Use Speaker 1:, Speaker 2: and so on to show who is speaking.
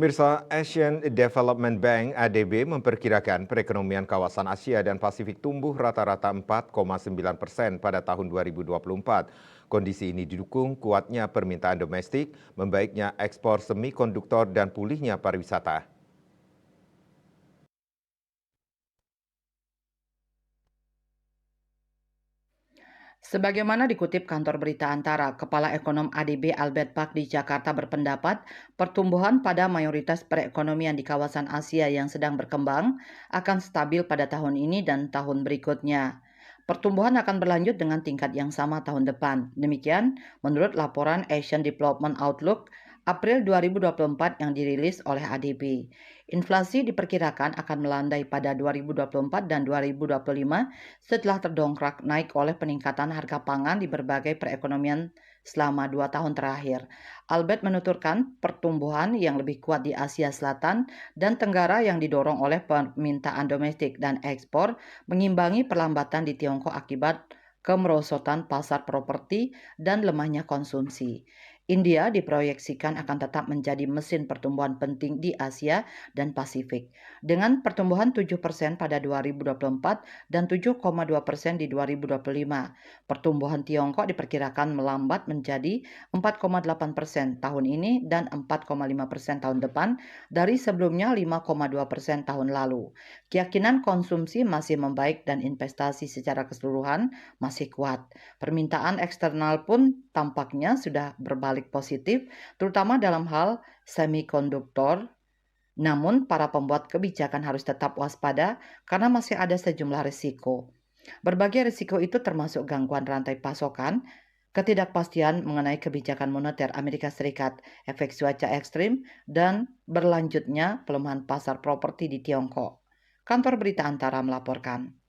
Speaker 1: Pemirsa, Asian Development Bank (ADB) memperkirakan perekonomian kawasan Asia dan Pasifik tumbuh rata-rata 4,9% pada tahun 2024. Kondisi ini didukung kuatnya permintaan domestik, membaiknya ekspor semikonduktor dan pulihnya pariwisata.
Speaker 2: Sebagaimana dikutip kantor berita Antara, Kepala Ekonom ADB Albert Pak di Jakarta berpendapat pertumbuhan pada mayoritas perekonomian di kawasan Asia yang sedang berkembang akan stabil pada tahun ini dan tahun berikutnya. Pertumbuhan akan berlanjut dengan tingkat yang sama tahun depan. Demikian menurut laporan Asian Development Outlook April 2024 yang dirilis oleh ADB. Inflasi diperkirakan akan melandai pada 2024 dan 2025 setelah terdongkrak naik oleh peningkatan harga pangan di berbagai perekonomian selama 2 tahun terakhir. Albert menuturkan pertumbuhan yang lebih kuat di Asia Selatan dan Tenggara yang didorong oleh permintaan domestik dan ekspor mengimbangi perlambatan di Tiongkok akibat kemerosotan pasar properti dan lemahnya konsumsi. India diproyeksikan akan tetap menjadi mesin pertumbuhan penting di Asia dan Pasifik, dengan pertumbuhan 7% pada 2024 dan 7,2% di 2025. Pertumbuhan Tiongkok diperkirakan melambat menjadi 4,8% tahun ini dan 4,5% tahun depan dari sebelumnya 5,2% tahun lalu. Keyakinan konsumsi masih membaik dan investasi secara keseluruhan masih kuat. Permintaan eksternal pun tampaknya sudah berbalik positif, terutama dalam hal semikonduktor. Namun, para pembuat kebijakan harus tetap waspada karena masih ada sejumlah risiko. Berbagai risiko itu termasuk gangguan rantai pasokan, ketidakpastian mengenai kebijakan moneter Amerika Serikat, efek cuaca ekstrim, dan berlanjutnya pelemahan pasar properti di Tiongkok. Kantor Berita Antara melaporkan.